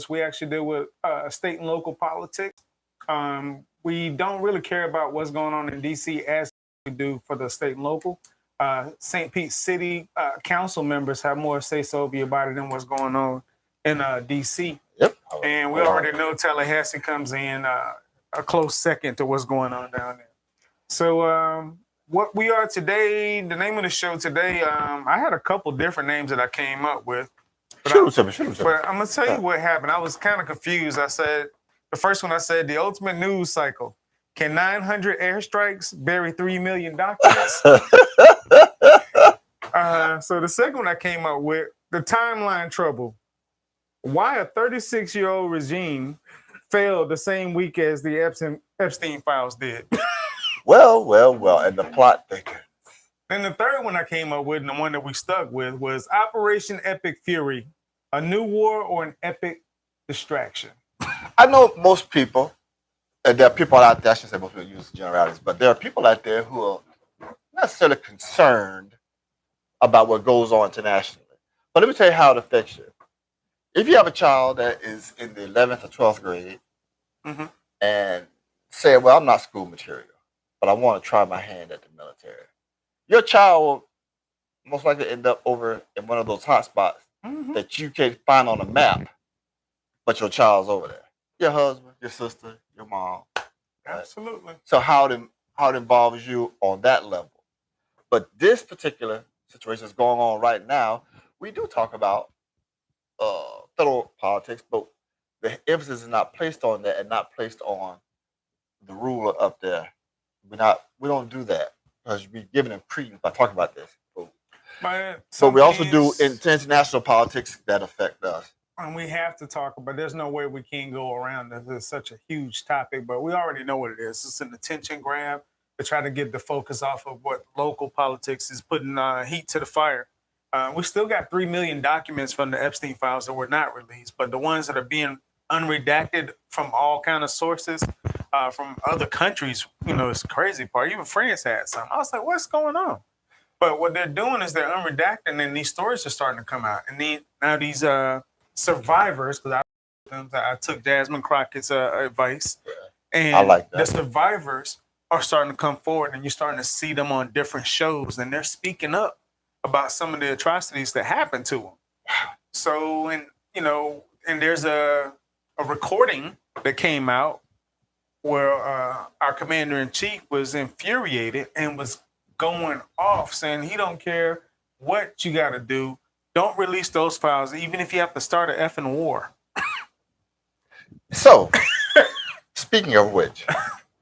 We actually deal with state and local politics. We don't really care about what's going on in DC as we do for the state and local. St. Pete City council members have more say so about it than what's going on in DC. Yep. And we already know Tallahassee comes in a close second to what's going on down there. So what we are today, the name of the show today, I had a couple different names that I came up with. But I'm going to tell you what happened. I was kind of confused. I said, the first one I said, the ultimate news cycle. Can 900 airstrikes bury 3 million documents? So the second one I came up with, the timeline trouble. Why a 36-year-old regime failed the same week as the Epstein files did. Well, and the plot thickens. Then the third one I came up with, and the one that we stuck with, was Operation Epic Fury, a new war or an epic distraction. I know most people, and there are people out there, I shouldn't say most people use generalities, but there are people out there who are not necessarily concerned about what goes on internationally. But let me tell you how it affects you. If you have a child that is in the 11th or 12th grade and say, well, I'm not school material, but I want to try my hand at the military, your child will most likely end up over in one of those hot spots that you can't find on a map, but your child's over there. Your husband, your sister, your mom. Absolutely. Right? So how it involves you on that level. But this particular situation is going on right now. We do talk about federal politics, but the emphasis is not placed on that and not placed on the ruler up there. We don't do that because we're giving them credence by talking about this. So we also do international politics that affect us. And we have to talk about. There's no way we can go around this. It's such a huge topic, but we already know what it is. It's an attention grab to try to get the focus off of what local politics is putting heat to the fire. We still got 3 million documents from the Epstein files that were not released, but the ones that are being unredacted from all kind of sources from other countries, it's the crazy part. Even France had some. I was like, what's going on? But what they're doing is they're unredacting, and these stories are starting to come out. And now these survivors, because I took Jasmine Crockett's advice, and I like that. The survivors are starting to come forward, and you're starting to see them on different shows, and they're speaking up about some of the atrocities that happened to them. So, and there's a recording that came out where our commander-in-chief was infuriated and was going off saying he don't care what you got to do. Don't release those files, even if you have to start an effing war. So, speaking of which,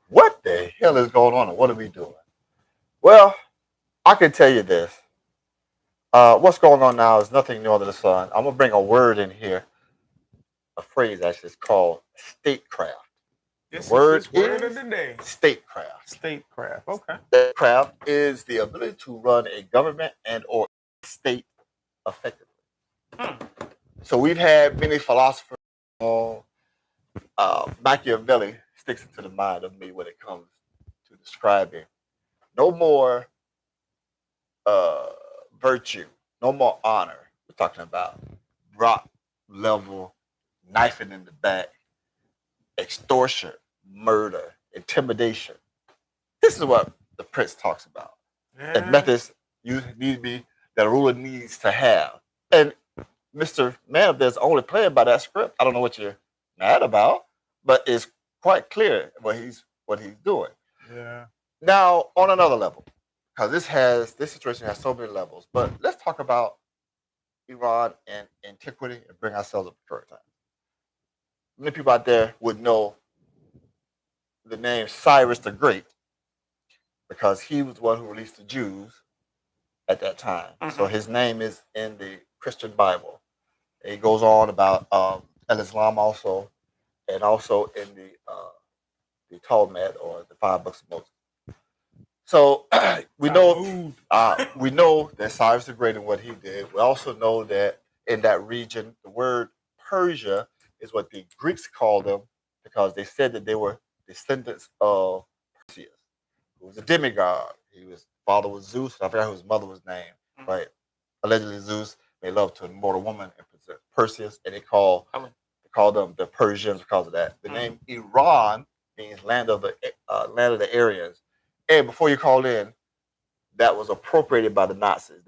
what the hell is going on and what are we doing? Well, I can tell you this. What's going on now is nothing new under the sun. I'm going to bring a word in here, a phrase actually. It's called statecraft. This word is word of the day. Statecraft. Statecraft, okay. Statecraft is the ability to run a government and or state effectively. So we've had many philosophers. Machiavelli sticks into the mind of me when it comes to describing no more virtue, no more honor. We're talking about rock level, knifing in the back, extortion, murder, intimidation. This is what the Prince talks about. Yeah. And methods you need to be that a ruler needs to have. And Mr. Man up there's only playing by that script. I don't know what you're mad about, but it's quite clear what he's doing. Yeah. Now, on another level, because this situation has so many levels, but let's talk about Iran and antiquity and bring ourselves up to current time. Many people out there would know the name Cyrus the Great because he was the one who released the Jews at that time. So his name is in the Christian Bible. And he goes on about Islam also, and also in the Talmud or the 5 books of Moses. So we know that Cyrus the Great and what he did. We also know that in that region, the word Persia is what the Greeks called them because they said that they were descendants of Perseus, who was a demigod. His father was Zeus. I forgot who his mother was named, but allegedly Zeus made love to a mortal woman and Perseus, and they call call them the Persians because of that. The name Iran means land of the Aryans. And before you called in, that was appropriated by the Nazis.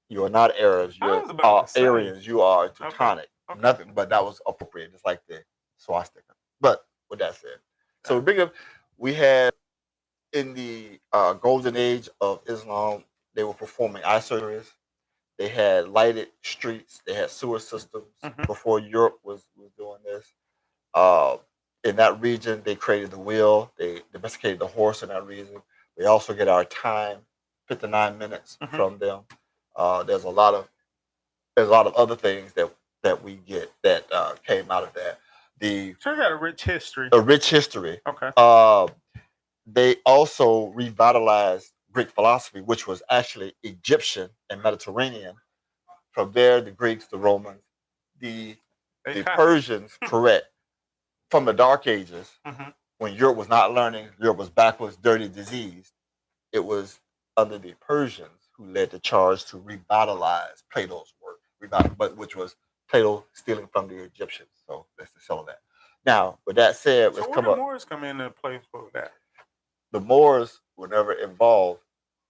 You are not Arabs. I You're was about to say. Aryans. You are Teutonic. Okay. Nothing, but that was appropriated, just like the swastika. But with that said, so bring up, we had in the golden age of Islam, they were performing eye surgeries. They had lighted streets. They had sewer systems before Europe was doing this. Uh, in that region, they created the wheel. They domesticated the horse in that region. We also get our time, 59 minutes from them. There's a lot of other things that we get that came out of that. So you got a rich history. A rich history. Okay. They also revitalized Greek philosophy, which was actually Egyptian and Mediterranean. From there, the Greeks, the Romans, the Persians, correct. From the Dark Ages, when Europe was not learning, Europe was backwards, dirty, diseased, it was under the Persians who led the charge to revitalize Plato's work, but which was Plato stealing from the Egyptians. So let's just settle that. Now, with that said, so where the Moors come into play for that? The Moors were never involved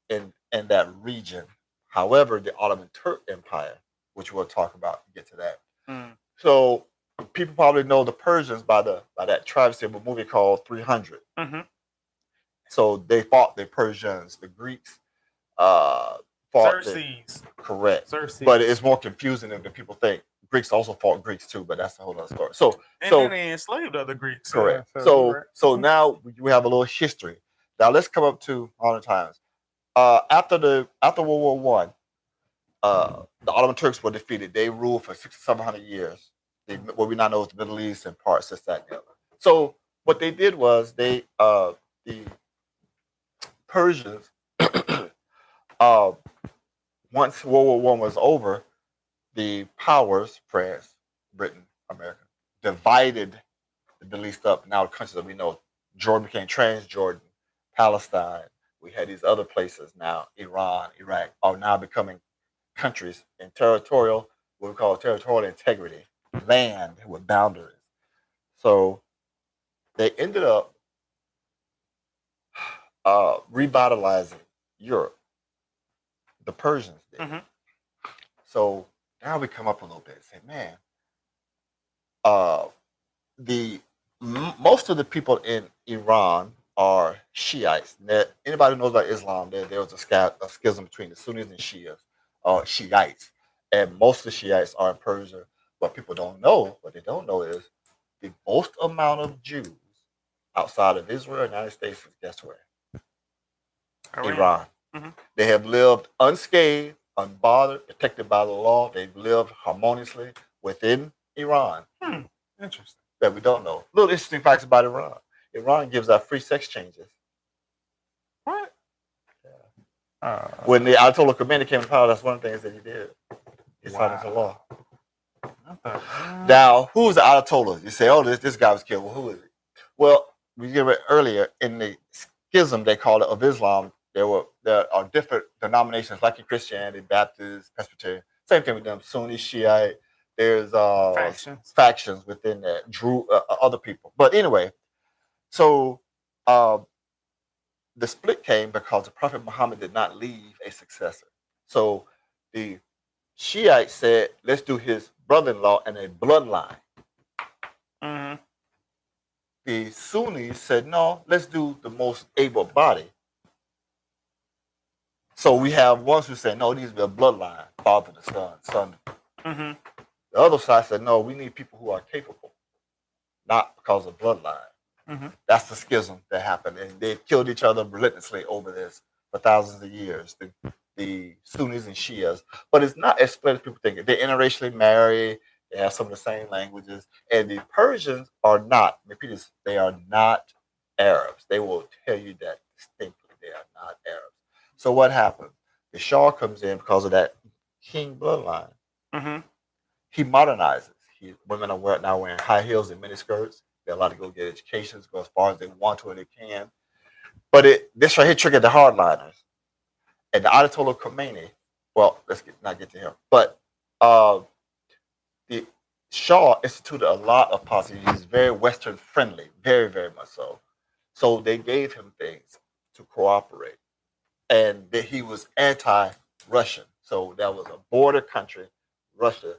in that region. However, the Ottoman Turk Empire, which we'll talk about, get to that. So people probably know the Persians by that travesty of a movie called 300. So they fought the Persians, the Greeks. Fought Xerxes. Correct. Xerxes. But it's more confusing than people think. Greeks also fought Greeks too, but that's a whole other story. So then they enslaved other Greeks. Correct. So now we have a little history. Now let's come up to modern times. After World War One, the Ottoman Turks were defeated. They ruled for 600-700 years. What we now know is the Middle East and parts of that. So what they did was the Persians, once World War One was over, the powers, France, Britain, America, divided the Middle East up. Now the countries that we know, Jordan became Transjordan, Palestine. We had these other places now, Iran, Iraq, are now becoming countries in territorial, what we call territorial integrity, land with boundaries. So they ended up revitalizing Europe. The Persians did. So now we come up a little bit and say, man, most of the people in Iran are Shiites. Now, anybody who knows about Islam, there was a schism between the Sunnis and Shias, Shiites. And most of the Shiites are in Persia. What people don't know, what they don't know is the most amount of Jews outside of Israel and the United States is guess where? Iran. They have lived unscathed, unbothered, protected by the law. They've lived harmoniously within Iran. Interesting. That we don't know. Little interesting facts about Iran. Iran gives out free sex changes. What? Yeah. When the Ayatollah Khomeini came to power, that's one of the things that he did. He signed into law. Now, who's the Ayatollah? You say, oh, this guy was killed. Well, who is it? Well, we gave it earlier in the schism, they called it, of Islam. There are different denominations, like in Christianity, Baptist, Presbyterian. Same thing with them, Sunni, Shiite. There's factions within that, other people. But anyway, so the split came because the Prophet Muhammad did not leave a successor. So the Shiite said, let's do his brother-in-law and a bloodline. The Sunnis said, no, let's do the most able-bodied. So we have ones who say, no, it needs to be a bloodline, father to son. The other side said, no, we need people who are capable, not because of bloodline. That's the schism that happened. And they killed each other relentlessly over this for thousands of years, the Sunnis and Shias. But it's not as split as people think. They interracially marry. They have some of the same languages. And the Persians are not, repeat this, they are not Arabs. They will tell you that distinctly. They are not Arabs. So what happened? The Shah comes in because of that king bloodline. He modernizes. Women are now wearing high heels and miniskirts. They're allowed to go get educations, go as far as they want to and they can. But this right here triggered the hardliners. And the Ayatollah Khomeini, well, not get to him. But Shaw instituted a lot of policies. He's very Western friendly, very, very much so. So they gave him things to cooperate, and that he was anti-Russian. So that was a border country, Russia,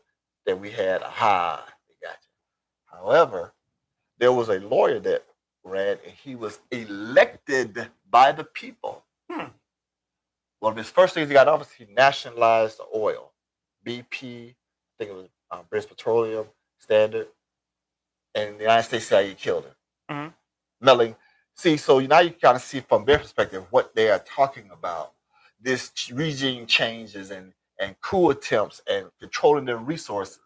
that we had. Aha, they got you. However, there was a lawyer that ran, and he was elected by the people. One of his first things he got off is he nationalized the oil. BP, I think it was British Petroleum Standard, and the United States said he killed him. Melling. See, so now you kind of see from their perspective what they are talking about. This regime changes and coup attempts and controlling their resources.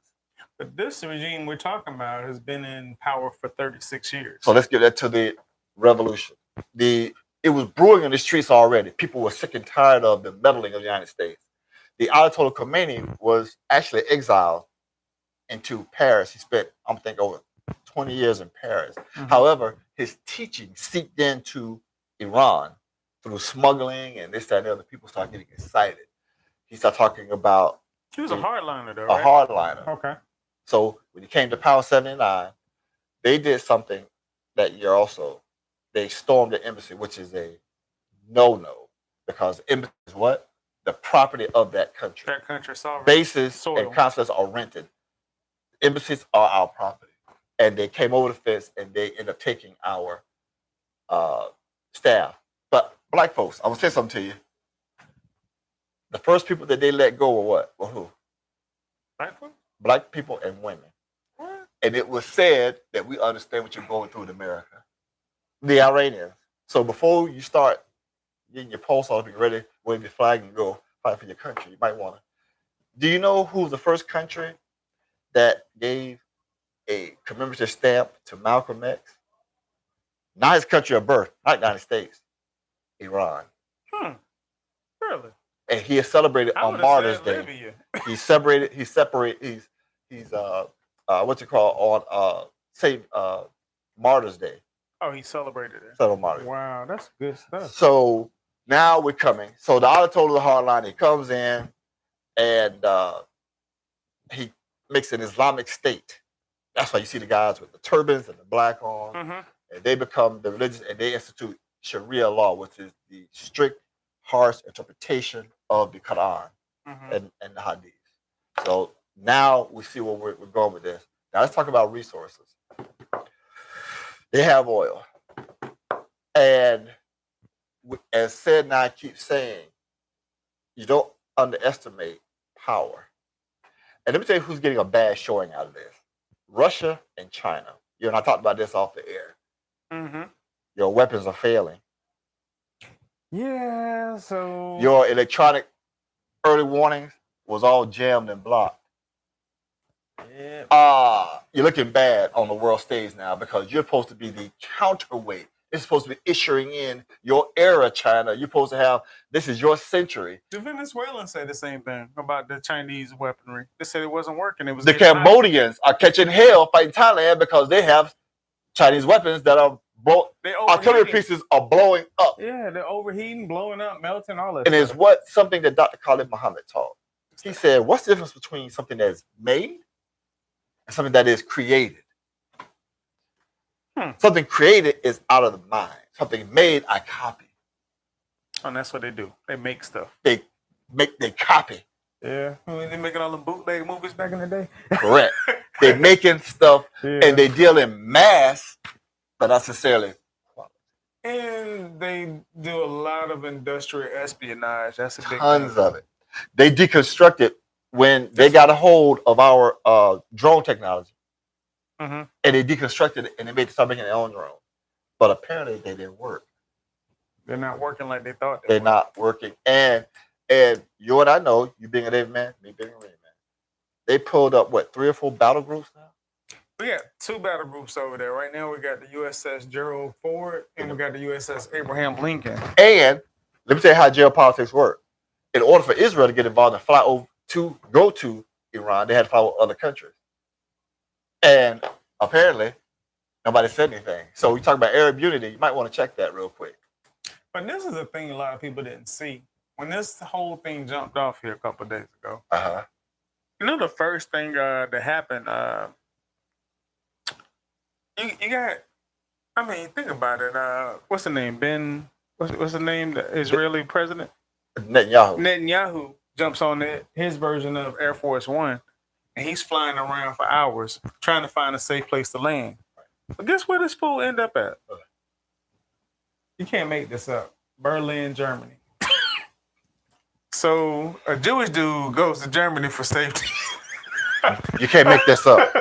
But this regime we're talking about has been in power for 36 years. So let's get that to the revolution. It was brewing in the streets already. People were sick and tired of the meddling of the United States. The Ayatollah Khomeini was actually exiled into Paris. He spent, I'm thinking, over 20 years in Paris. However, his teaching seeped into Iran through smuggling and this, that, and the other. People started getting excited. He started talking about... He was a hardliner, though, right? A hardliner. Okay. So when he came to Power 79, they did something that year also. They stormed the embassy, which is a no-no, because the embassy is what? The property of that country. That country's sovereign. Bases soil. And consulates are rented. Embassies are our property. And they came over the fence and they ended up taking our staff. But black folks, I'm going to say something to you. The first people that they let go were what? Well, who? Black folks? Black people and women. What? And it was said that we understand what you're going through in America. The Iranians. So before you start getting your pulse off, being ready, wave your flag and go fight for your country, you might want to. Do you know who was the first country that gave a commemorative stamp to Malcolm X? Not his country of birth, not the United States, Iran. Really? And he is celebrated on Martyrs Day. He's what's it called on Martyrs Day. Oh, he celebrated it. Martyrs. Wow, that's good stuff. So now we're coming. So the Ayatollah of the hardline, he comes in and he makes an Islamic state. That's why you see the guys with the turbans and the black on, and they become the religious, and they institute Sharia law, which is the strict, harsh interpretation of the Quran and the Hadith. So now we see where we're going with this. Now let's talk about resources. They have oil, and as said, now I keep saying, you don't underestimate power. And let me tell you who's getting a bad showing out of this. Russia and China. You and I talked about this off the air. Your weapons are failing. Yeah, so... Your electronic early warnings was all jammed and blocked. Yeah. You're looking bad on the world stage now because you're supposed to be the counterweight. It's supposed to be issuing in your era, China. You're supposed to have, this is your century. The Venezuelans say the same thing about the Chinese weaponry. They said it wasn't working. It was the Cambodians are catching hell fighting Thailand because they have Chinese weapons that are artillery pieces are blowing up. Yeah, they're overheating, blowing up, melting, all that. And it's what something that Dr. Khalid Muhammad taught. He said, what's the difference between something that's made and something that is created? Something created is out of the mind. Something made, I copy. And that's what they do. They make stuff. They copy. Yeah. They making all the bootleg movies back in the day. Correct. They're making stuff and they deal in mass, but not necessarily quality. And they do a lot of industrial espionage. That's a big tons of it. They deconstructed when they got a hold of our drone technology. And they deconstructed it and they start making their own drone. But apparently they didn't work. They're not working like they thought they're not working. And you and I know, you being a Navy man, me being a Marine man, they pulled up, 3 or 4 battle groups now? We got 2 battle groups over there. Right now we got the USS Gerald Ford and we got the USS Abraham Lincoln. And let me tell you how geopolitics work. In order for Israel to get involved and fly over to go to Iran, they had to follow other countries. And apparently, nobody said anything. So we talk about Arab unity. You might want to check that real quick. But this is the thing a lot of people didn't see. When this whole thing jumped off here a couple of days ago, You know the first thing that happened. You got. I mean, think about it. What's the name? What's the name? The Israeli president Netanyahu. Netanyahu jumps on his version of Air Force One, and he's flying around for hours trying to find a safe place to land. But guess where this fool end up at? You can't make this up. Berlin, Germany. So a Jewish dude goes to Germany for safety. You can't make this up.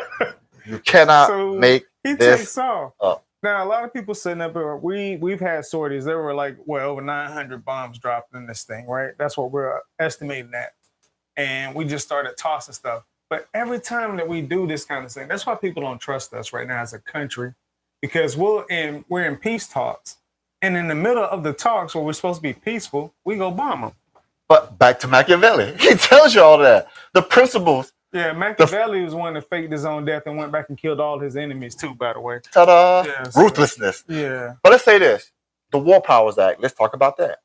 You cannot make he this takes off. up. Now a lot of people sitting up here. We've had sorties. There were like over 900 bombs dropped in this thing, right? That's what we're estimating that. And we just started tossing stuff. But every time that we do this kind of thing, that's why people don't trust us right now as a country, because we're in peace talks, and in the middle of the talks where we're supposed to be peaceful, we go bomb them. But back to Machiavelli, he tells you all that. The principles. Yeah, Machiavelli was one that faked his own death and went back and killed all his enemies too, by the way. Ta-da! Yeah, ruthlessness. Yeah. But let's say this. The War Powers Act. Let's talk about that.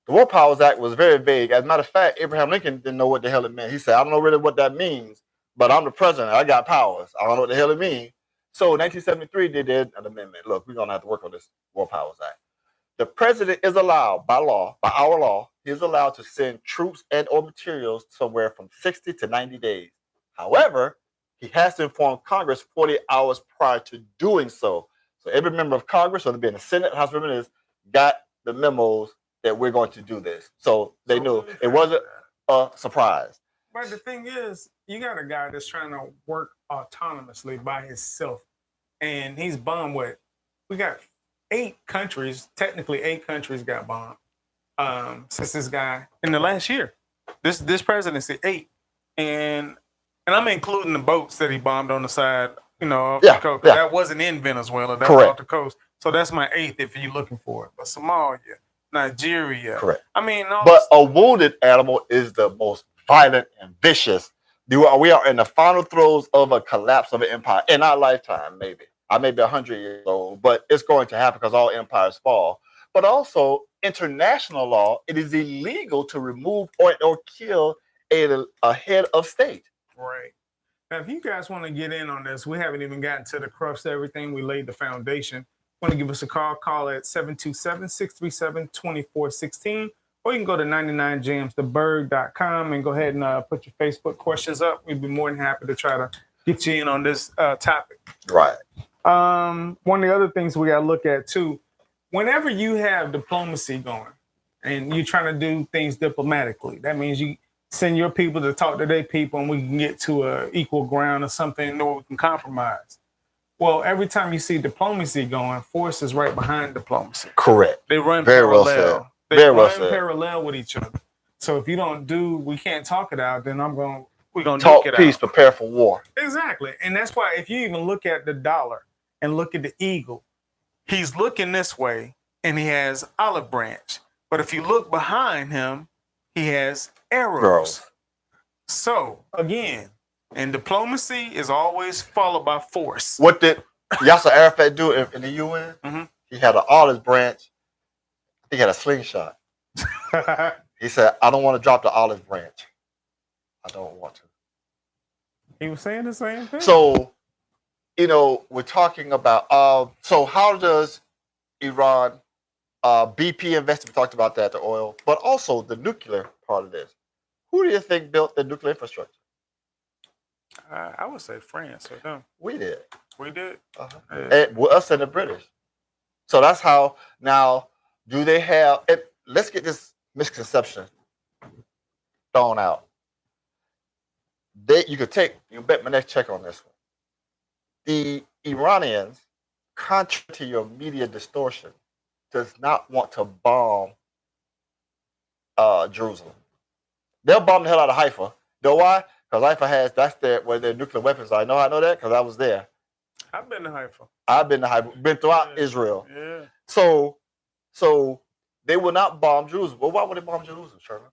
The War Powers Act was very vague. As a matter of fact, Abraham Lincoln didn't know what the hell it meant. He said, I don't know really what that means, but I'm the president. I got powers. I don't know what the hell it means. So in 1973, they did an amendment. Look, we're going to have to work on this War Powers Act. The president is allowed, by law, by our law, he is allowed to send troops and or materials somewhere from 60 to 90 days. However, he has to inform Congress 40 hours prior to doing so. So every member of Congress, whether it be in the Senate, House of Representatives, got the memos that we're going to do this. So they knew it wasn't a surprise. But the thing is, you got a guy that's trying to work autonomously by himself, and he's bombed with. We got 8 countries. Technically, 8 countries got bombed since this guy in the last year. This presidency 8, and I'm including the boats that he bombed on the side. You know, the coast. That wasn't in Venezuela. That was off the coast. So that's my 8th if you're looking for it. But Somalia, Nigeria. Correct. I mean, but a wounded animal is the most violent and vicious. We are in the final throes of a collapse of an empire in our lifetime, maybe. I may be 100 years old, but it's going to happen because all empires fall. But also, international law, it is illegal to remove or kill a head of state. Right. Now, if you guys want to get in on this, we haven't even gotten to the crux of everything. We laid the foundation. Want to give us a call at 727-637-2416, or you can go to 99jamstheberg.com and go ahead and put your Facebook questions up. We'd be more than happy to try to get you in on this topic. Right. One of the other things we got to look at too, whenever you have diplomacy going and you're trying to do things diplomatically, that means you send your people to talk to their people and we can get to a equal ground or something where we can compromise. Well, every time you see diplomacy going, force is right behind diplomacy. Correct. They run very parallel. Well said. They very run well said. parallel with each other. So if you don't we can't talk it out, then we're gonna talk it peace, out. Prepare for war. Exactly. And that's why if you even look at the dollar and look at the eagle, he's looking this way and he has olive branch. But if you look behind him, he has arrows. So again, and diplomacy is always followed by force. What did Yasser Arafat do in the UN? Mm-hmm. He had an olive branch. I think he had a slingshot. He said, I don't want to drop the olive branch. I don't want to. He was saying the same thing. So, we're talking about, so how does Iran, BP investment, we talked about that, the oil, but also the nuclear part of this. Who do you think built the nuclear infrastructure? I would say France or them. We did. We did. And us and the British. So that's how, now, do they have, let's get this misconception thrown out. You can bet my next check on this one. The Iranians, contrary to your media distortion, does not want to bomb Jerusalem. They'll bomb the hell out of Haifa. You know why? Because Haifa that's where their nuclear weapons are. I know that because I was there. I've been to Haifa. Been throughout Israel. Yeah. So they will not bomb Jerusalem. Well, why would they bomb Jerusalem, Sherman?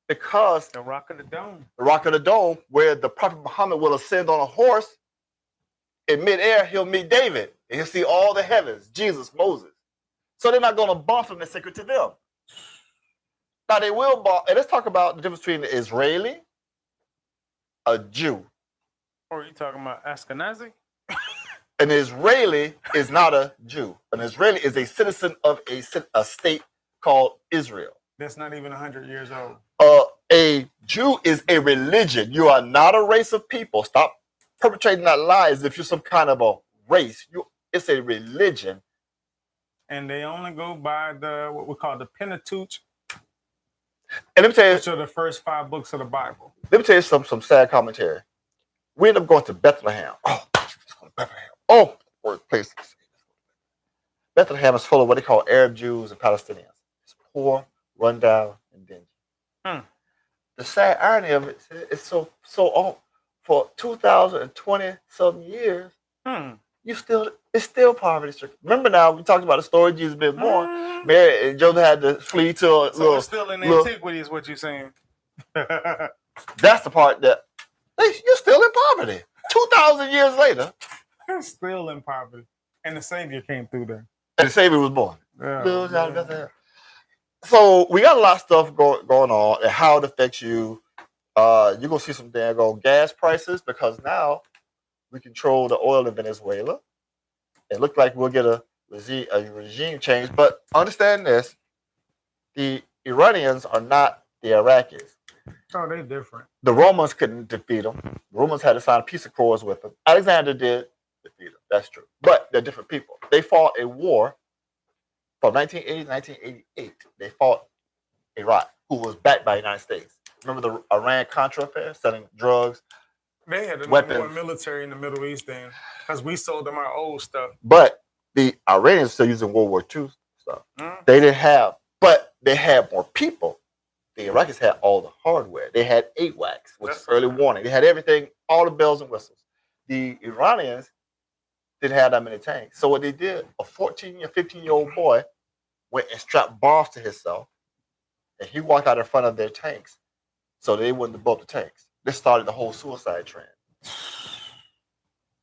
Because the Rock of the Dome. The Rock of the Dome, where the Prophet Muhammad will ascend on a horse. In midair, he'll meet David. And he'll see all the heavens, Jesus, Moses. So they're not going to bomb something that's sacred to them. Now they will bomb, and let's talk about the difference between the Israeli a Jew. Or are you talking about Ashkenazi? An Israeli is not a Jew. An Israeli is a citizen of a state called Israel. That's not even 100 years old. A Jew is a religion. You are not a race of people. Stop perpetrating that lie as if you're some kind of a race. It's a religion. And they only go by what we call the Pentateuch, and let me tell you, which are the first 5 books of the Bible. Let me tell you some sad commentary. We end up going to Bethlehem. Oh, let's go to Bethlehem. Oh, workplace. Bethlehem is full of what they call Arab Jews and Palestinians. It's poor, rundown, and dingy. The sad irony of it is so old. For 2020 some years, it's still poverty stricken. Remember now, we talked about the story Jesus being born. Mary and Joseph had to flee to a so it's still in antiquity, is what you're saying. That's the part that you're still in poverty. 2,000 years later. Still in poverty. And the Savior came through there. And the Savior was born. Yeah. So we got a lot of stuff going on and how it affects you. You're going to see some daggone gas prices because now we control the oil in Venezuela. It looked like we'll get a regime change. But understand this, the Iranians are not the Iraqis. Oh, they're different. The Romans couldn't defeat them. The Romans had to sign peace accords with them. Alexander did defeat them. That's true. But they're different people. They fought a war from 1980 to 1988. They fought Iraq, who was backed by the United States. Remember the Iran-Contra affair, selling drugs? They had the weapons. number 1 military in the Middle East then, because we sold them our old stuff. But the Iranians still using World War II stuff. They didn't have, but they had more people. The Iraqis had all the hardware. They had AWACS, which is early warning. They had everything, all the bells and whistles. The Iranians didn't have that many tanks. So what they did, a 14 or 15-year-old boy went and strapped bombs to himself, and he walked out in front of their tanks so they wouldn't blow up the tanks. This started the whole suicide trend.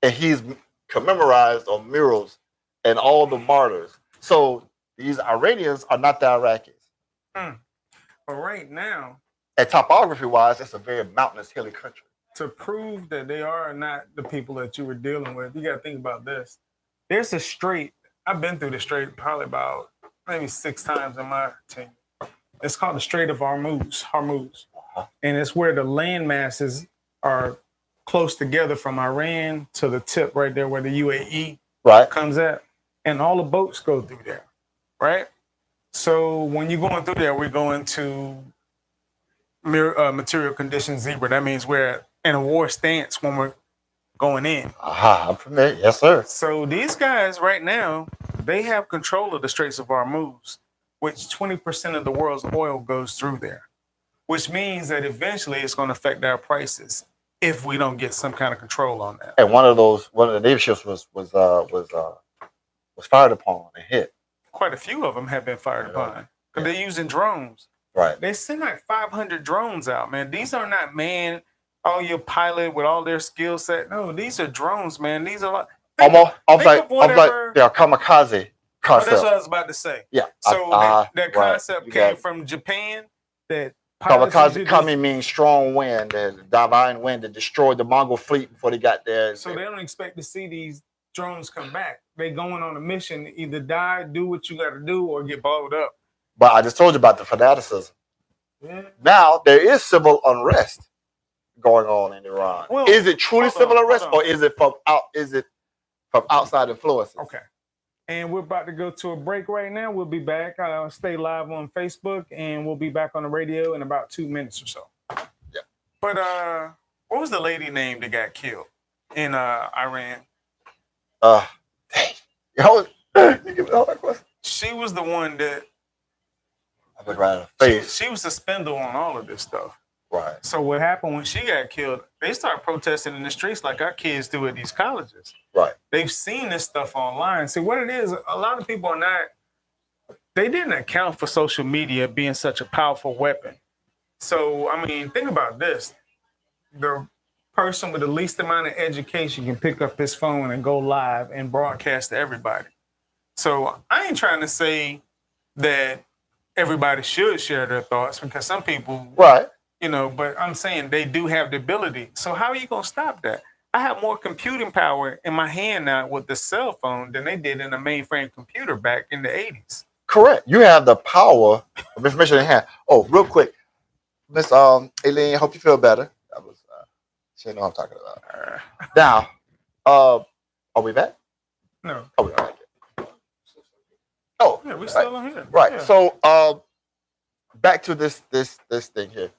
And he's commemorized on murals and all the martyrs. So these Iranians are not the Iraqis. But right now, and topography-wise, it's a very mountainous, hilly country. To prove that they are not the people that you were dealing with, you got to think about this. There's a strait. I've been through the strait probably about maybe 6 times in my tenure. It's called the Strait of Hormuz. And it's where the land masses are close together from Iran to the tip right there where the UAE comes at. And all the boats go through there, right? So when you're going through there, we're going to material conditions zebra. That means we're in a war stance when we're going in. I'm familiar. Yes, sir. So these guys right now, they have control of the Straits of Hormuz, which 20% of the world's oil goes through there, which means that eventually it's going to affect our prices if we don't get some kind of control on that. And one of the Navy ships was fired upon and hit. Quite a few of them have been fired upon because they're using drones. Right. They send like 500 drones out, man. These are not your pilot with all their skill set. No, these are drones, man. These are almost like they are kamikaze concept. That's what I was about to say. Yeah. So that concept came from Japan. That kamikaze kami means strong wind, the divine wind that destroyed the Mongol fleet before they got there. So they don't expect to see these drones come back. They going on a mission to either die, do what you got to do, or get blowed up. But I just told you about the fanaticism. Yeah. Now there is civil unrest going on in Iran. Well, is it truly civil unrest, or is it from outside influences? Okay. And we're about to go to a break right now. We'll be back. Stay live on Facebook, and we'll be back on the radio in about 2 minutes or so. Yeah. But what was the lady name that got killed in Iran? She was the one that. I look right in her face. She was the spindle on all of this stuff. Right. So what happened when she got killed? They started protesting in the streets like our kids do at these colleges. Right. They've seen this stuff online. See, what it is, a lot of people are not. They didn't account for social media being such a powerful weapon. So I mean, think about this: the person with the least amount of education can pick up his phone and go live and broadcast to everybody. So I ain't trying to say that everybody should share their thoughts, because some people But I'm saying they do have the ability. So how are you gonna stop that? I have more computing power in my hand now with the cell phone than they did in a mainframe computer back in the 80s. Correct. You have the power of information in hand. Oh, real quick, Miss Aileen, hope you feel better. That was she know what I'm talking about. Now, are we back? No. Oh, we back. Oh, yeah, we still on here. Right. Yeah. So, back to this thing here.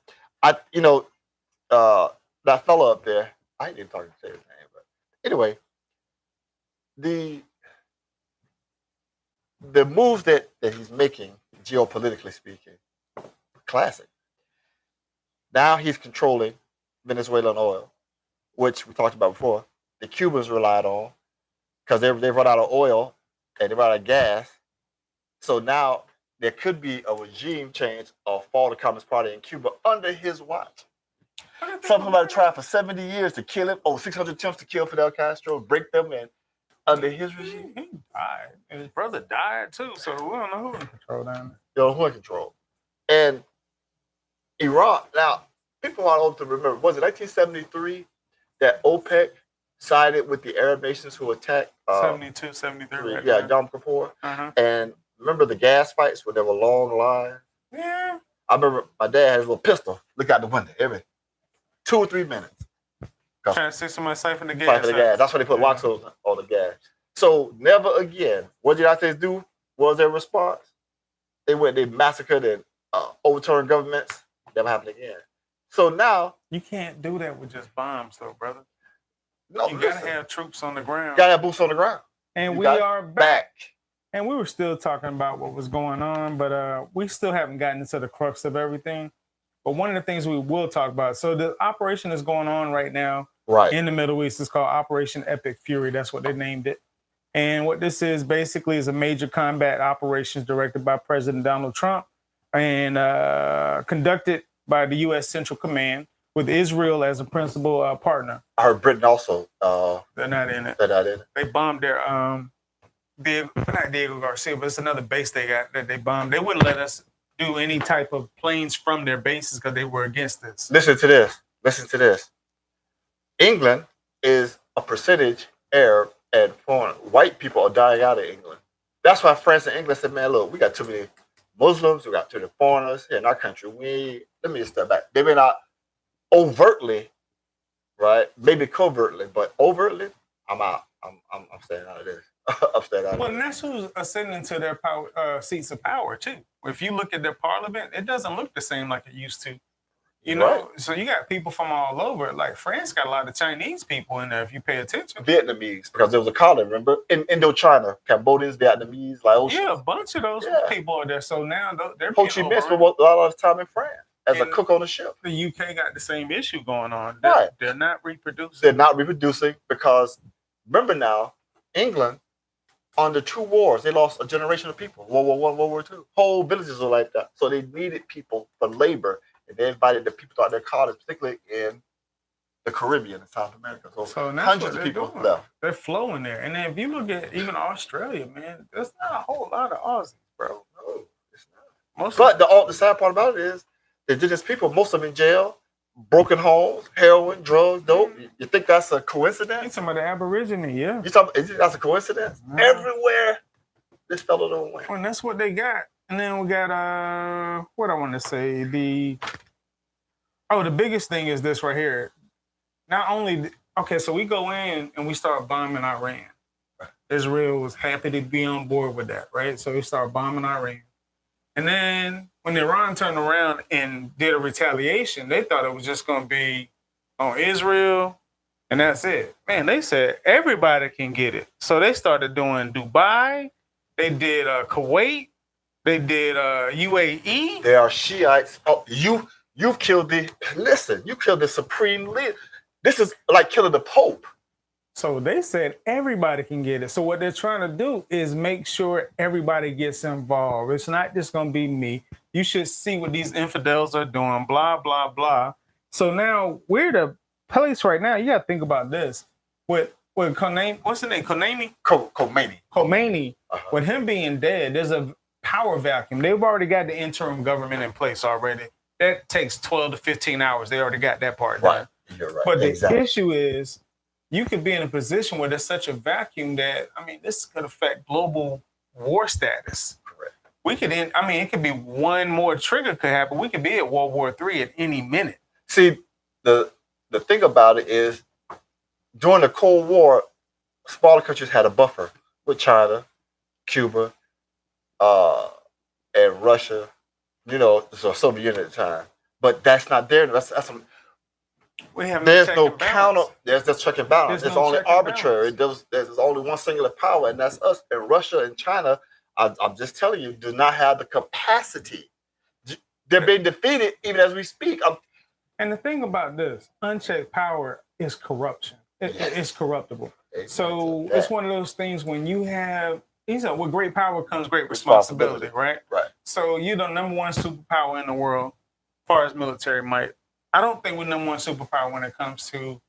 That fellow up there. I didn't talk to say his name, but anyway, the moves that he's making, geopolitically speaking, classic. Now he's controlling Venezuelan oil, which we talked about before. The Cubans relied on because they've run out of oil and they run out of gas. So now there could be a regime change or fall of the Communist Party in Cuba under his watch. Somebody tried for 70 years to kill him. 600 attempts to kill Fidel Castro, break them in under his regime. He died. And his brother died too, so we don't know who in control down there. They don't know who in control. And Iran, now, people want old to remember, was it 1973 that OPEC sided with the Arab nations who attacked 72, 73. Right, yeah, Yom Kippur. Uh-huh. And remember the gas fights where there were long lines? Yeah. I remember my dad had his little pistol, look out the window every 2 or 3 minutes. Trying to see somebody siphon the gas. Siphon the gas. That's why they put wax on the gas. So never again. What did the United States do? What was their response? They massacred and overturned governments. Never happened again. So now you can't do that with just bombs, though, brother. No, you gotta have troops on the ground. Gotta have boots on the ground. And we are back. And we were still talking about what was going on, but we still haven't gotten into the crux of everything. But one of the things we will talk about, so the operation is going on right now in the Middle East. It's called Operation Epic Fury. That's what they named it. And what this is basically is a major combat operations directed by President Donald Trump and conducted by the U.S. Central Command with Israel as a principal partner. I heard Britain also. They're not in it. They're not in it. They bombed their, not Diego Garcia, but it's another base they got that they bombed. They wouldn't let us do any type of planes from their bases because they were against this. Listen to this. England is a percentage Arab and foreign. White people are dying out of England. That's why France and England said, man, look, we got too many Muslims, we got too many foreigners here in our country. Let me just step back. They may not overtly, right? Maybe covertly, but overtly, I'm out. I'm staying out of this. I'm staying out of this. Well, and that's who's ascending to their power, seats of power, too. If you look at their parliament, it doesn't look the same like it used to. You know, so you got people from all over. Like France got a lot of Chinese people in there if you pay attention. Vietnamese, because there was a colony, remember? In Indochina, Cambodians, Vietnamese, Laos. Yeah, a bunch of those people are there. So now they're Ho Chi Minh spent a lot of time in France as a cook on the ship. The UK got the same issue going on. They're not reproducing. They're not reproducing because, remember now, England, on the 2 wars, they lost a generation of people. World War I, World War II. Whole villages were like that. So they needed people for labor. And they invited the people throughout their colonies, particularly in the Caribbean and South America. So hundreds of people left. They're flowing there. And then if you look at even Australia, man, there's not a whole lot of Aussies, bro. No, it's not. But the sad part about it is the indigenous people, most of them in jail, broken homes, heroin, drugs, dope. You think that's a coincidence? You're talking about the Aborigine, yeah. You think that's a coincidence? Everywhere this fellow don't win. And that's what they got. And then we got what I want to say, the biggest thing is this right here. Not only so we go in and we start bombing Iran. Israel was happy to be on board with that, right? So we start bombing Iran. And then when Iran turned around and did a retaliation, they thought it was just going to be on Israel and that's it. Man, they said everybody can get it. So they started doing Dubai. They did Kuwait. They did UAE. They are Shiites. Oh, you killed the supreme leader. This is like killing the Pope. So they said everybody can get it. So what they're trying to do is make sure everybody gets involved. It's not just going to be me. You should see what these infidels are doing, blah, blah, blah. So now we're the place right now. You got to think about this. With Khomeini, what's his name? Khomeini. With him being dead, there's a power vacuum. They've already got the interim government in place already. that takes 12 to 15 hours. They already got that part done. Right. You're right. But the exactly. issue is, you could be in a position where there's such a vacuum that, I mean, this could affect global war status. Correct. We could end, I mean, it could be one more trigger could happen. We could be at World War III at any minute. See, the thing about it is, during the Cold War, smaller countries had a buffer with China, Cuba, and Russia. You know, so Soviet Union at the time. But that's not there. That's We have there's check no and balance. counter. There's just check and balance. There's It's no only check and arbitrary. balance. There's only one singular power, and that's us. And Russia and China, I'm just telling you, do not have the capacity. They're being defeated even as we speak. And the thing about this, unchecked power is corruption. It's corruptible. So it's one of those things when you have, with great power comes great responsibility, right? Right. So you're the number one superpower in the world, as far as military might. I don't think we're number one superpower when it comes to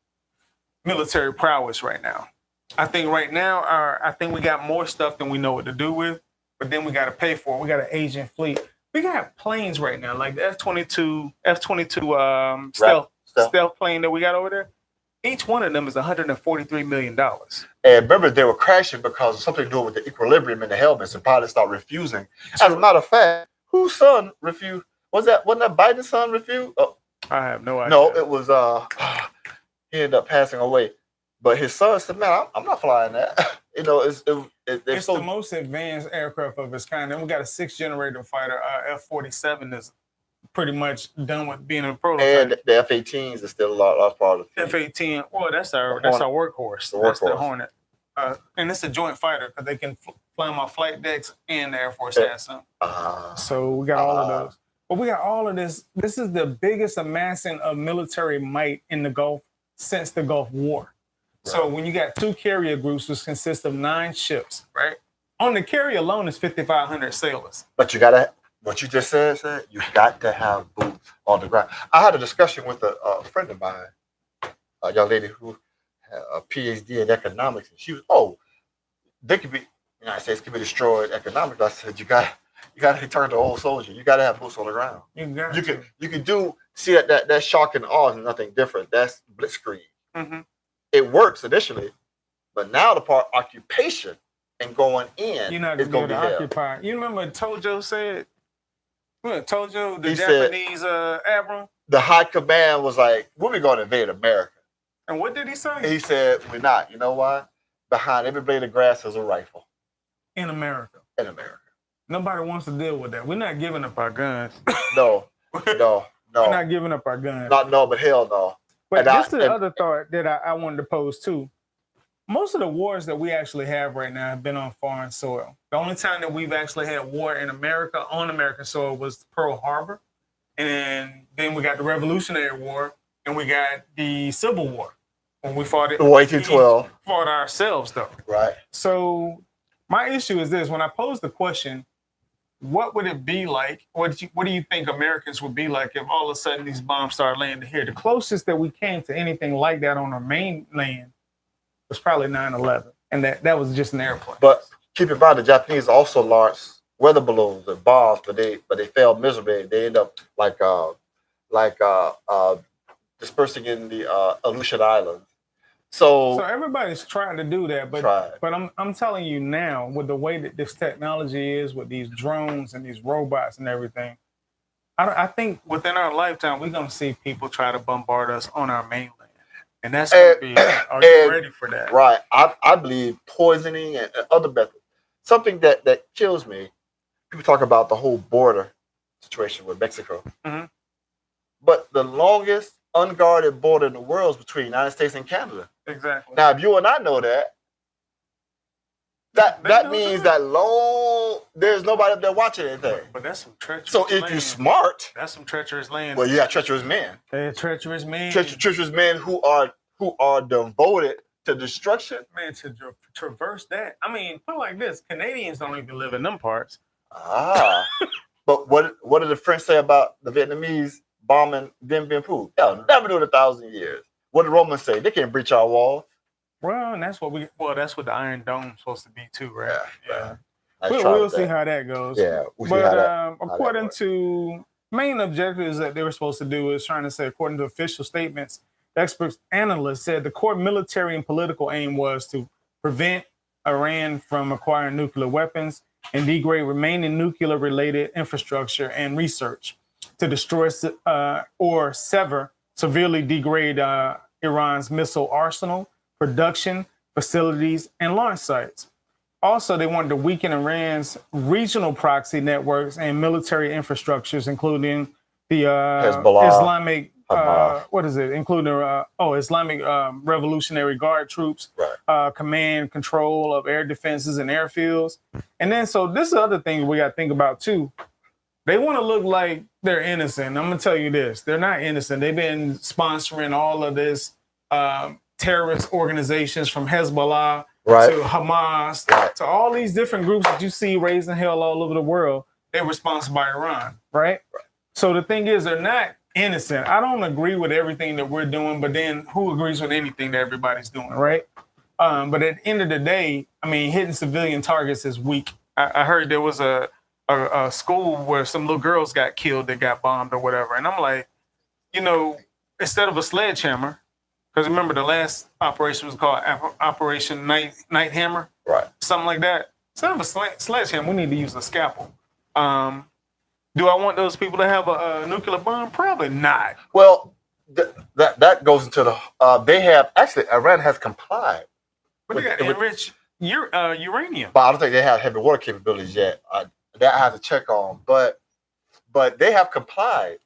military prowess right now. I think right now, I think we got more stuff than we know what to do with, but then we got to pay for it. We got an aging fleet. We got planes right now, like the F-22 stealth plane that we got over there. Each one of them is $143 million. And remember, they were crashing because of something to do with the equilibrium in the helmets, and pilots start refusing. As a matter of fact, whose son refused? Wasn't that Biden's son refused? Oh, I have no idea. no, it was he ended up passing away. But his son said, "Man, I'm not flying that." You know, it's the most advanced aircraft of its kind. Then we got a 6th generation fighter. F-47 is pretty much done with being a prototype. And the F-18s is still a large part of it. F-18, well, that's our workhorse. That's the Hornet. And it's a joint fighter because they can fly them off flight decks, and the Air Force has some. So we got all of those. But we got all of this. This is the biggest amassing of military might in the Gulf since the Gulf War. Right. So when you got 2 carrier groups, which consist of 9 ships, right? On the carrier alone is 5,500 sailors. But you gotta, what you just said, you got to have boots on the ground. I had a discussion with a friend of mine, a young lady who had a PhD in economics, and she was, they could be, the United States could be destroyed economically. I said, you got to turn to old soldier. You got to have boots on the ground. You can do, see that shock and awe is nothing different. That's blitzkrieg. Mm-hmm. It works initially, but now the part occupation and going in, you're not going to be occupy. You remember what Tojo said? Tojo, the Japanese admiral? The high command was like, when we going to invade America? And what did he say? He said, we're not. You know why? Behind every blade of grass is a rifle. In America. In America. Nobody wants to deal with that. We're not giving up our guns. No. We're not giving up our guns. But hell no. But this is the other thought that I wanted to pose too. Most of the wars that we actually have right now have been on foreign soil. The only time that we've actually had war in America on American soil was Pearl Harbor. And then we got the Revolutionary War, and we got the Civil War. When we fought it. The 1812. Fought ourselves though. Right. So my issue is this: when I pose the question, what would it be like? What do you think Americans would be like if all of a sudden these bombs started landing here? The closest that we came to anything like that on our mainland was probably 9/11, and that was just an airplane. But keep in mind, the Japanese also launched weather balloons and bombs, but they failed miserably. They end up like dispersing in the Aleutian Islands. So everybody's trying to do that, but I'm telling you now, with the way that this technology is, with these drones and these robots and everything, I think within our lifetime we're gonna see people try to bombard us on our mainland, and that's gonna be. Are you ready for that? Right. I believe poisoning and other methods. Something that kills me. People talk about the whole border situation with Mexico, but the longest unguarded border in the world is between the United States and Canada. Exactly. Now, if you and I know that means that there's nobody up there watching anything. But that's some treacherous. So if you're smart, that's some treacherous land. Well, you got treacherous men. Treacherous men. Treacherous men who are devoted to destruction. Man, to traverse that. I mean, put it like this: Canadians don't even live in them parts. But what did the French say about the Vietnamese bombing Dien Bien Phu? They'll never do it 1,000 years. What did the Romans say? They can't breach our walls. Well, and that's what the Iron Dome's supposed to be too, right? Yeah. We'll see how that goes. Yeah. But according to Main objectives that they were supposed to do is trying to say, according to official statements, experts, analysts said the core military and political aim was to prevent Iran from acquiring nuclear weapons and degrade remaining nuclear-related infrastructure and research, to destroy or sever, severely degrade Iran's missile arsenal, production facilities, and launch sites. Also, they wanted to weaken Iran's regional proxy networks and military infrastructures, including the Hezbollah, Islamic, including Islamic Revolutionary Guard troops, right. Command control of air defenses and airfields. And then, so this is the other thing we got to think about too. They want to look like they're innocent. I'm going to tell you this. They're not innocent. They've been sponsoring all of this terrorist organizations from Hezbollah right. to Hamas, right. to all these different groups that you see raising hell all over the world. They're sponsored by Iran, right? So the thing is, they're not innocent. I don't agree with everything that we're doing, but then who agrees with anything that everybody's doing, right? But at the end of the day, I mean, hitting civilian targets is weak. I heard there was a school where some little girls got killed that got bombed or whatever. And I'm like, instead of a sledgehammer, because remember the last operation was called Operation Night Hammer, right? Something like that. Instead of a sledgehammer, we need to use a scalpel. Do I want those people to have a nuclear bomb? Probably not. Well, that goes into the Iran has complied. But they got enriched uranium. But I don't think they have heavy water capabilities yet. That I have to check on. But they have complied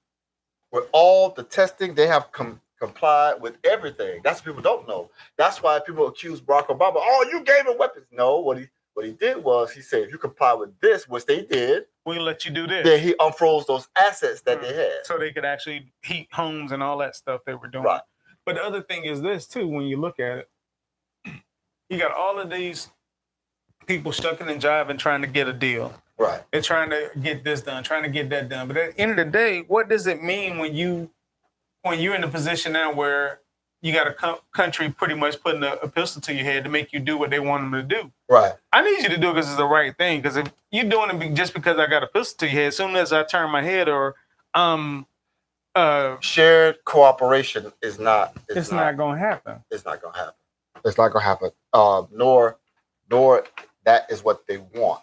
with all the testing. They have complied with everything. That's what people don't know. That's why people accuse Barack Obama. Oh, you gave him weapons. No, what he did was he said, if you comply with this, which they did, we'll let you do this. Then he unfroze those assets that they had. So they could actually heat homes and all that stuff they were doing. Right. But the other thing is this too, when you look at it, you got all of these people shucking and jiving trying to get a deal. Right. They're trying to get this done, trying to get that done. But at the end of the day, what does it mean when you're in a position now where you got a country pretty much putting a pistol to your head to make you do what they want them to do? Right. I need you to do it because it's the right thing. Because if you're doing it just because I got a pistol to your head, as soon as I turn my head or shared cooperation is not. It's not going to happen. It's not going to happen. It's not going to happen. Nor that is what they want.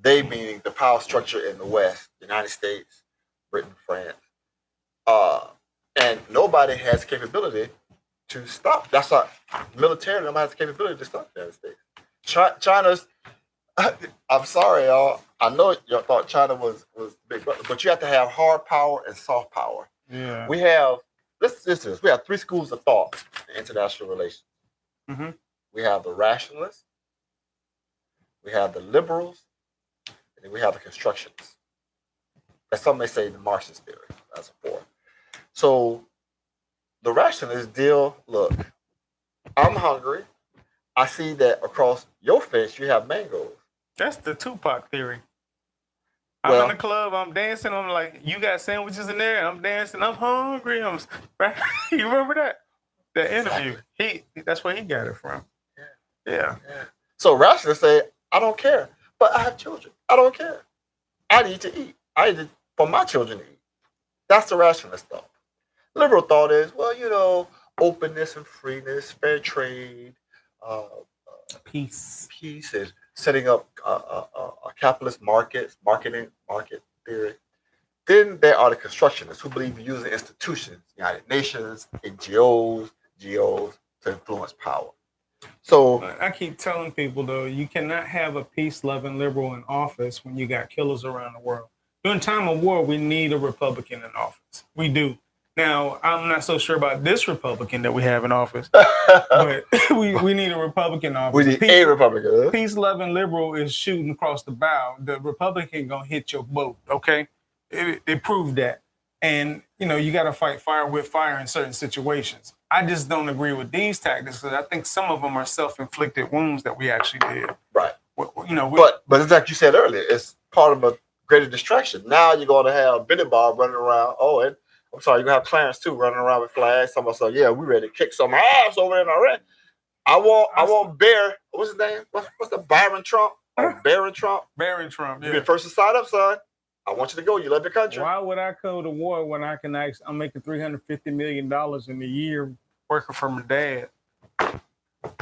They meaning the power structure in the West, United States, Britain, France. And nobody has capability to stop. That's not military. Nobody has the capability to stop the United States. China's. I'm sorry, y'all. I know y'all thought China was big, but you have to have hard power and soft power. Yeah. We have we have three schools of thought in international relations. Mm-hmm. We have the rationalists, we have the liberals, and then we have the constructionists. As some may say, the Marxist theory. That's a fourth. So the rationalists look, I'm hungry. I see that across your fence you have mangoes. That's the Tupac theory. Well, I'm in the club, I'm dancing, I'm like, you got sandwiches in there, I'm dancing, I'm hungry. You remember that? That interview. Exactly. That's where he got it from. Yeah. So rationalists say, I don't care, but I have children. I don't care. I need to eat. I need for my children to eat. That's the rationalist thought. Liberal thought is, well, openness and freeness, fair trade, peace, and setting up a capitalist market theory. Then there are the constructionists who believe in using institutions, United Nations, NGOs, GOs to influence power. So I keep telling people though, you cannot have a peace-loving liberal in office when you got killers around the world. During time of war, we need a Republican in office. We do. Now, I'm not so sure about this Republican that we have in office, but we need a Republican in office. We need a Republican. Peace-loving liberal is shooting across the bow. The Republican gonna hit your boat, okay? They proved that. And, you got to fight fire with fire in certain situations. I just don't agree with these tactics because I think some of them are self-inflicted wounds that we actually did. Right. But it's like you said earlier, it's part of a greater distraction. Now you're going to have Benny Bob running around. Oh, and I'm sorry, you're going to have Clarence too running around with flags. Somebody said, yeah, we ready to kick some ass over there in Iran. I want Bear. What's his name? What's the Byron Trump? Barron Trump. Barron Trump. Yeah. You been first to sign up, son. I want you to go. You love your country. Why would I go to war when I can actually? I'm making $350 million in a year working for my dad.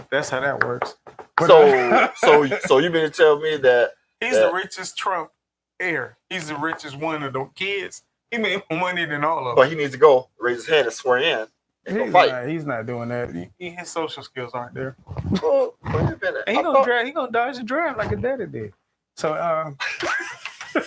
That's how that works. But, So you mean to tell me that he's the richest Trump heir? He's the richest one of the kids. He made more money than all of them. But he needs to go raise his hand and swear in and go fight. He's not doing that. His social skills aren't there. Well, wait a minute. And he gonna dodge the draft like his daddy did. So he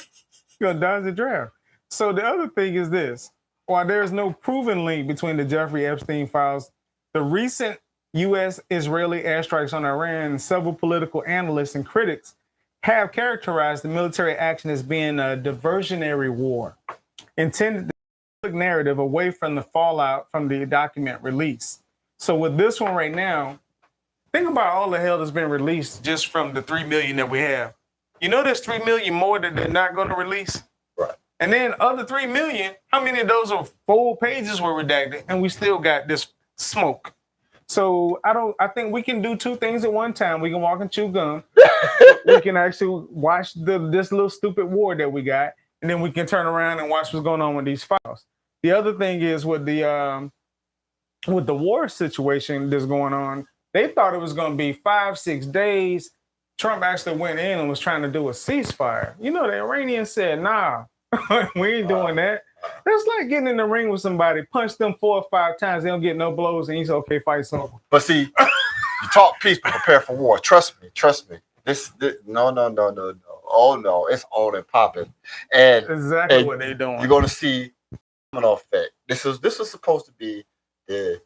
gonna dodge the draft. So the other thing is this: while there is no proven link between the Jeffrey Epstein files, the recent U.S.-Israeli airstrikes on Iran, several political analysts and critics have characterized the military action as being a diversionary war intended to public narrative away from the fallout from the document release. So with this one right now, think about all the hell that's been released just from the 3 million that we have. You know, there's 3 million more that they're not going to release. Right. And then other 3 million, how many of those are full pages were redacted, and we still got this smoke. So I think we can do two things at one time. We can walk and chew gum. We can actually watch this little stupid war that we got, and then we can turn around and watch what's going on with these files. The other thing is with the war situation that's going on, they thought it was going to be 5-6 days. Trump actually went in and was trying to do a ceasefire. You know, the Iranians said, nah, we ain't doing that. That's like getting in the ring with somebody, punch them 4 or 5 times, they don't get no blows, and he's okay, fight's over. But see, you talk peace, but prepare for war. Trust me. This no. Oh no, it's on and popping. And exactly what they're doing. You're gonna see domino effect. This is supposed to be the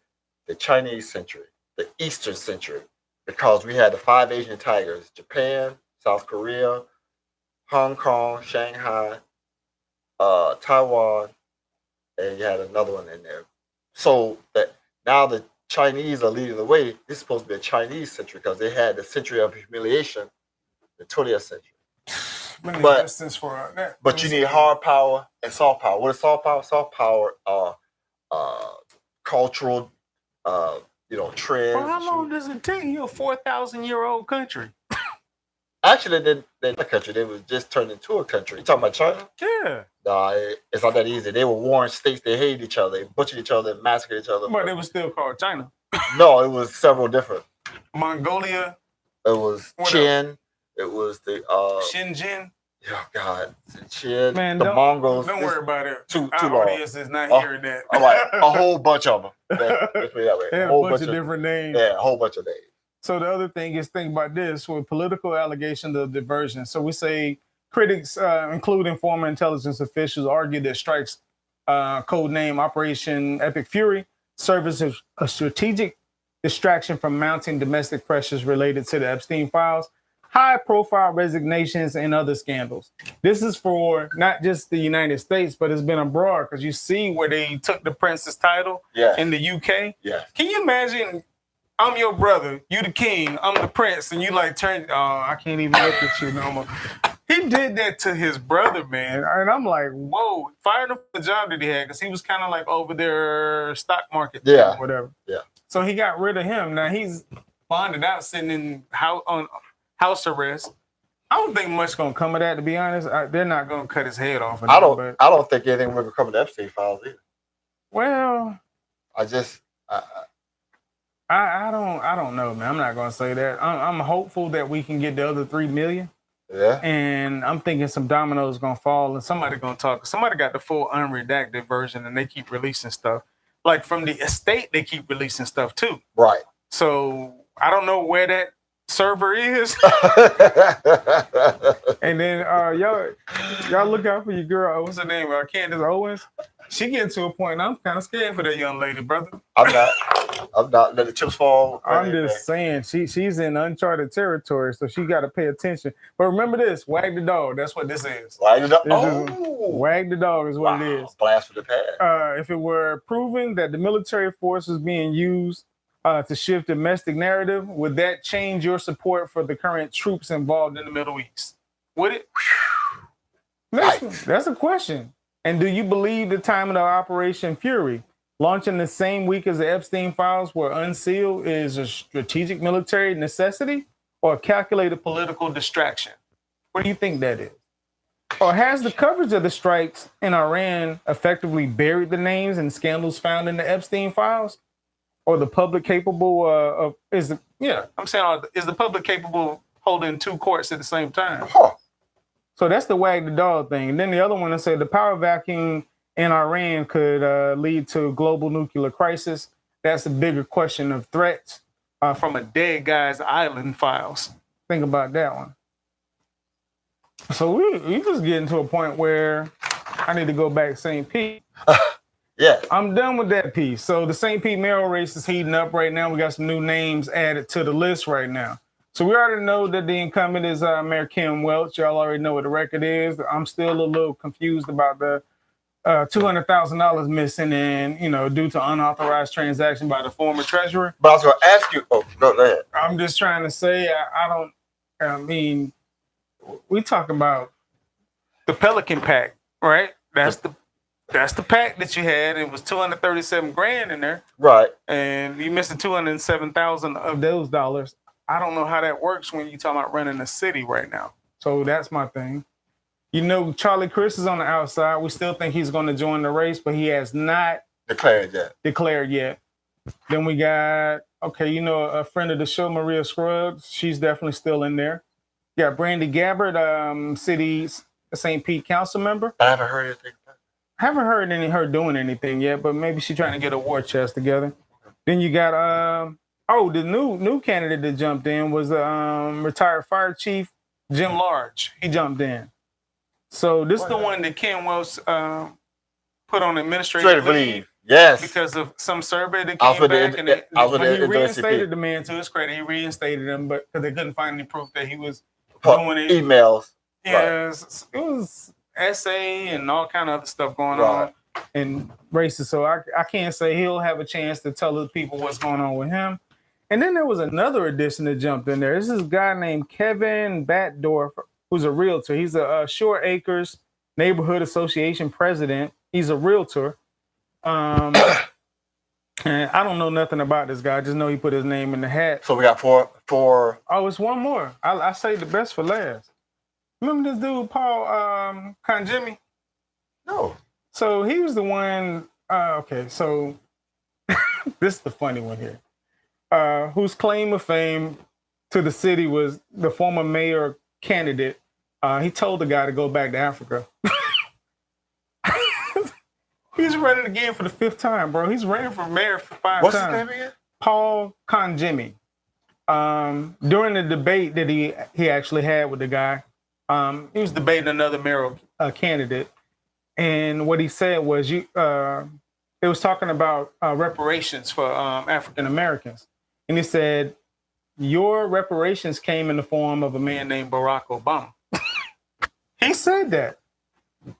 Chinese century, the Eastern century, because we had the 5 Asian tigers: Japan, South Korea, Hong Kong, Shanghai, Taiwan, and you had another one in there. So that now the Chinese are leading the way. This is supposed to be a Chinese century because they had the century of humiliation, the 20th century. But you need hard power and soft power. What is soft power? Soft power cultural, trends. Well, how long does it take? You're a 4,000-year-old country. Actually, they're a country. They was just turned into a country. You talking about China? Yeah. Nah, it's not that easy. They were warring states. They hated each other. They butchered each other and massacred each other. But it was still called China. No, it was several different. Mongolia. It was Qin. It was the Shenzhen. Oh God, Qin. Man, the Mongols. Don't worry about it. Too Our long. audience is not hearing that. All right, a whole bunch of them. Let's put it that way. They had a bunch of different names. Yeah, a whole bunch of names. So the other thing is, think about this with political allegations of diversion. So we say critics, including former intelligence officials, argue that strikes, code name Operation Epic Fury, serve as a strategic distraction from mounting domestic pressures related to the Epstein files, high-profile resignations, and other scandals. This is for not just the United States, but it's been abroad because you see where they took the prince's title in the UK. Yeah. Can you imagine? I'm your brother, you the king, I'm the prince, and you like turn. I can't even look at you no more. He did that to his brother, man, and I'm like, whoa! Fired him for the job that he had because he was kind of like over their stock market, or whatever. Yeah. So he got rid of him. Now he's bonded out, sitting in on house arrest. I don't think much gonna come of that. To be honest, they're not gonna cut his head off. I don't think anything will come of the Epstein files either. Well, I don't know, man. I'm not gonna say that. I'm hopeful that we can get the other 3 million. Yeah. And I'm thinking some dominoes gonna fall and somebody gonna talk. Somebody got the full unredacted version and they keep releasing stuff. Like from the estate, they keep releasing stuff too. Right. So I don't know where that server is. And then y'all look out for your girl. What's her name? Candace Owens. She getting to a point. I'm kind of scared for that young lady, brother. I'm not. Let the chips fall. I'm just saying she's in uncharted territory, so she got to pay attention. But remember this: wag the dog. That's what this is. Wag the dog. Wag the dog is what it is. Blast for the past. If it were proven that the military force is being used to shift domestic narrative, would that change your support for the current troops involved in the Middle East? Would it? That's a question. And do you believe the timing of Operation Fury, launching the same week as the Epstein files were unsealed, is a strategic military necessity or a calculated political distraction? What do you think that is? or has the coverage of the strikes in Iran effectively buried the names and scandals found in the Epstein files? Or the public capable of is the I'm saying is the public capable of holding two courts at the same time? Huh. So that's the wag the dog thing. And then the other one that said the power vacuum in Iran could lead to global nuclear crisis. That's a bigger question of threats from a dead guy's island files. Think about that one. So we just getting to a point where I need to go back to St. Pete. Yeah. I'm done with that piece. So the St. Pete mayoral race is heating up right now. We got some new names added to the list right now. So we already know that the incumbent is Mayor Kim Welch. Y'all already know what the record is. I'm still a little confused about the $200,000 missing and, due to unauthorized transaction by the former treasurer. But I was going to ask you. Oh, go ahead. I'm just trying to say, we talk about the Pelican Pack, right? That's the pack that you had. It was 237 grand in there. Right. And you missing 207,000 of those dollars. I don't know how that works when you're talking about running a city right now. So that's my thing. Charlie Crist is on the outside. We still think he's going to join the race, but he has not declared yet. Then we got, a friend of the show, Maria Scruggs. She's definitely still in there. You got Brandy Gabbard, city's St. Pete council member. I haven't heard anything. Haven't heard her doing anything yet, but maybe she's trying to get a war chest together. Then you got the new candidate that jumped in was retired fire chief Jim Large. He jumped in. So this is the one that Ken Wells put on administrative leave. Yes. Because of some survey that came back, and he reinstated the man. To his credit, he reinstated him, but because they couldn't find any proof that he was doing it. Emails. Yes, right. It was essay and all kind of other stuff going on and racist. So I can't say he'll have a chance to tell the people what's going on with him. And then there was another addition that jumped in there. This is a guy named Kevin Batdorf, who's a realtor. He's a Shore Acres Neighborhood Association president. He's a realtor. And I don't know nothing about this guy. I just know he put his name in the hat. So we got four. Oh, it's one more. I say the best for last. Remember this dude, Paul Conjimmy? No. So he was the one, so this is the funny one here. Whose claim of fame to the city was the former mayor candidate. He told the guy to go back to Africa. He's running again for the 5th time, bro. He's running for mayor for 5 times. What's his name again? Paul Conjimmy. During the debate that he actually had with the guy, he was debating another mayoral candidate. And what he said was, they was talking about reparations for African Americans. And he said, your reparations came in the form of a man named Barack Obama. He said that.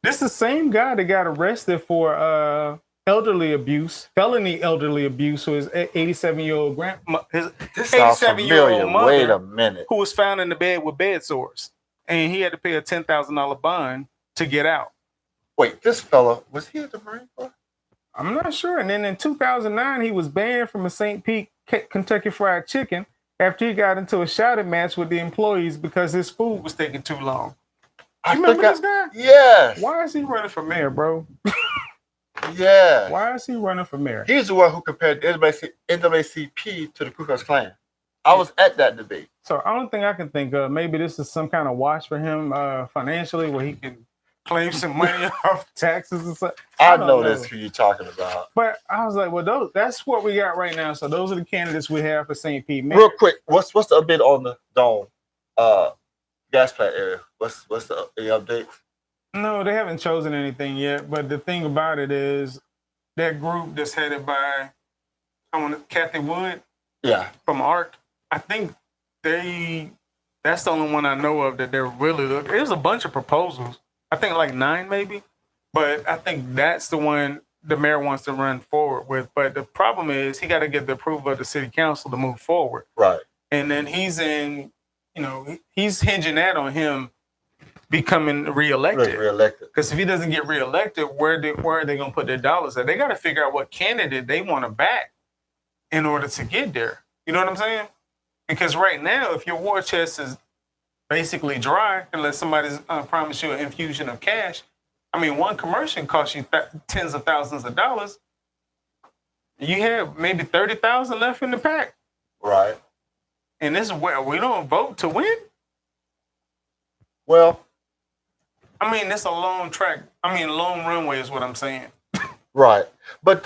This is the same guy that got arrested for elderly abuse, felony elderly abuse, who his 87-year-old his 87-year-old mother. Wait a minute. Who was found in the bed with bed sores. And he had to pay a $10,000 bond to get out. Wait, this fella, was he at the Marine Corps? I'm not sure. And then in 2009, he was banned from a St. Pete Kentucky Fried Chicken after he got into a shouting match with the employees because his food was taking too long. You remember this guy? Yes. Why is he running for mayor, bro? Yeah. Why is he running for mayor? He's the one who compared the NAACP to the Ku Klux Klan. I was at that debate. So I don't think I can think of. Maybe this is some kind of wash for him financially where he can claim some money off taxes and stuff. I know that's who you're talking about. But I was like, well, that's what we got right now. So those are the candidates we have for St. Pete. Real quick, what's the update on the Dome gas plant area? What's the update? No, they haven't chosen anything yet. But the thing about it is that group that's headed by Kathy Wood, from ARC. I think that's the only one I know of that they're really looking. There's a bunch of proposals. I think like 9 maybe, but I think that's the one the mayor wants to run forward with. But the problem is he got to get the approval of the city council to move forward. Right. And then he's hinging that on him becoming reelected. Because if he doesn't get reelected, where are they going to put their dollars at? They got to figure out what candidate they want to back in order to get there. You know what I'm saying? Because right now, if your war chest is basically dry unless somebody's promised you an infusion of cash. I mean, one commercial costs you tens of thousands of dollars. You have maybe 30,000 left in the pack. Right. And this is where we don't vote to win. Well, I mean, it's a long track. I mean, long runway is what I'm saying. right. But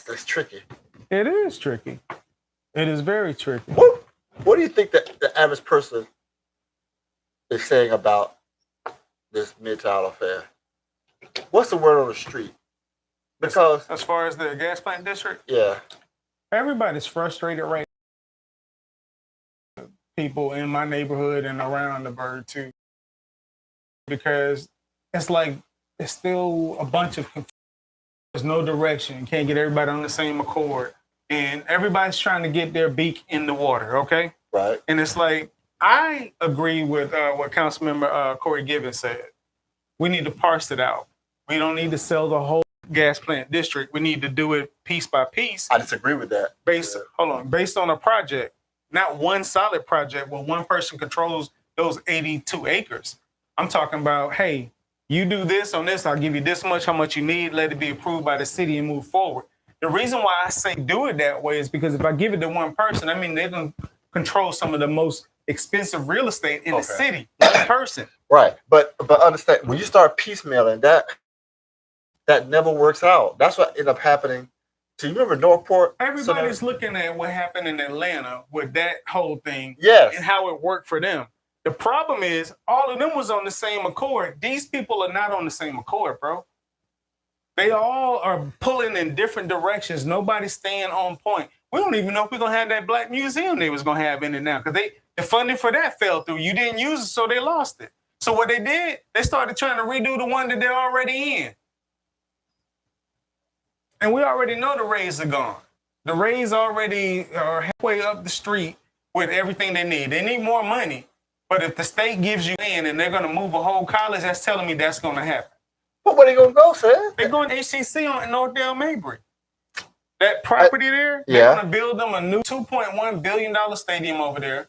that's tricky. It is tricky. It is very tricky. What do you think that the average person is saying about this MINT'L affair? What's the word on the street? Because as far as the gas plant district, yeah, everybody's frustrated right now. People in my neighborhood and around the bird too, because it's like it's still a bunch of confusion. There's no direction. You can't get everybody on the same accord, and everybody's trying to get their beak in the water. Okay, right. And it's like I agree with what Councilmember Corey Gibbons said. We need to parse it out. We don't need to sell the whole gas plant district. We need to do it piece by piece. I disagree with that. Based on a project, not one solid project where one person controls those 82 acres. I'm talking about, hey, you do this on this, I'll give you this much, how much you need, let it be approved by the city and move forward. The reason why I say do it that way is because if I give it to one person, I mean, they're going to control some of the most expensive real estate in the city, one person. Right. But understand, when you start piecemealing, that never works out. That's what ended up happening. So you remember Northport? Everybody's looking at what happened in Atlanta with that whole thing, yes, and how it worked for them. The problem is all of them was on the same accord. These people are not on the same accord, bro. They all are pulling in different directions. Nobody's staying on point. We don't even know if we're going to have that Black Museum they was going to have in it now, because the funding for that fell through. You didn't use it, so they lost it. So what they did, they started trying to redo the one that they're already in. And we already know the Rays are gone. The Rays already are halfway up the street with everything they need. They need more money. But if the state gives you in and they're going to move a whole college, that's telling me that's going to happen. But where they going to go, sir? They're going to HCC on Northdale Mabry. That property there, they're going to build them a new $2.1 billion stadium over there.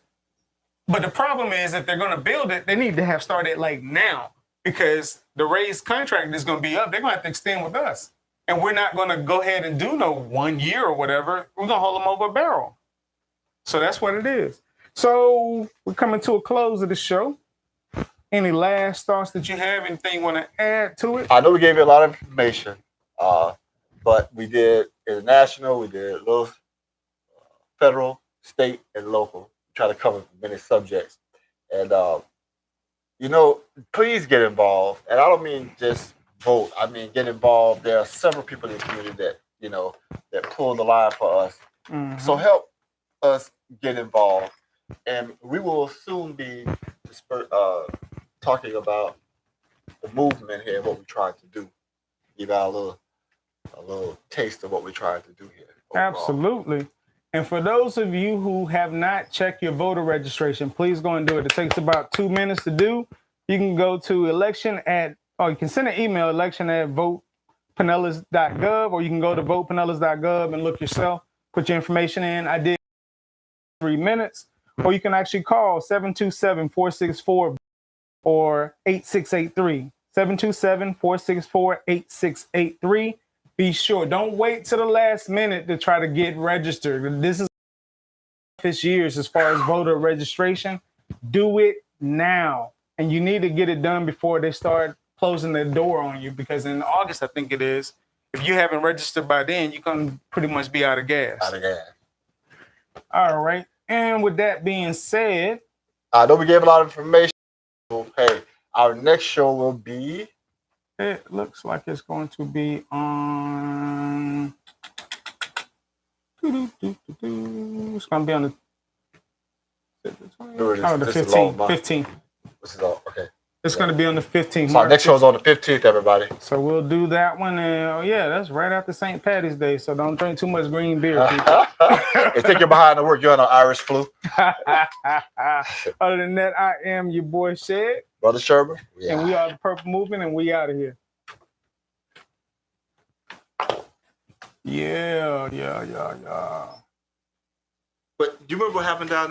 But the problem is, if they're going to build it, they need to have started like now, because the Rays contract is going to be up. They're going to have to extend with us. And we're not going to go ahead and do no 1 year or whatever. We're going to hold them over a barrel. So that's what it is. So we're coming to a close of the show. Any last thoughts that you have? Anything you want to add to it? I know we gave you a lot of information, but we did international, we did little federal, state, and local. Try to cover many subjects. And, please get involved. And I don't mean just vote. I mean, get involved. There are several people in the community that pull the line for us. Mm-hmm. So help us get involved. And we will soon be talking about the movement here and what we're trying to do. Give out a little taste of what we're trying to do here. Overall. Absolutely. And for those of you who have not checked your voter registration, please go and do it. It takes about 2 minutes to do. You can go to you can send an email, election@votepinellas.gov, or you can go to votepinellas.gov and look yourself, put your information in. I did 3 minutes. Or you can actually call 727-464 or 8683. 727-464-8683. Be sure. Don't wait till the last minute to try to get registered. This is this year's as far as voter registration. Do it now. And you need to get it done before they start closing the door on you, because in August, I think it is, if you haven't registered by then, you're going to pretty much be out of gas. Out of gas. All right. And with that being said, I know we gave a lot of information. Hey, our next show will be. It looks like it's going to be on. It's going to be on the. The 15th. 15th. This is all okay. It's going to be on the 15th. So our next show is on the 15th, everybody. So we'll do that one. And that's right after St. Patty's Day. So don't drink too much green beer, people. Hey, take your behind to work. You're on an Irish flu. Other than that, I am your boy Shed. Brother Sherman. Yeah. And we are the Purple Movement, and we out of here. Yeah. But do you remember what happened down there?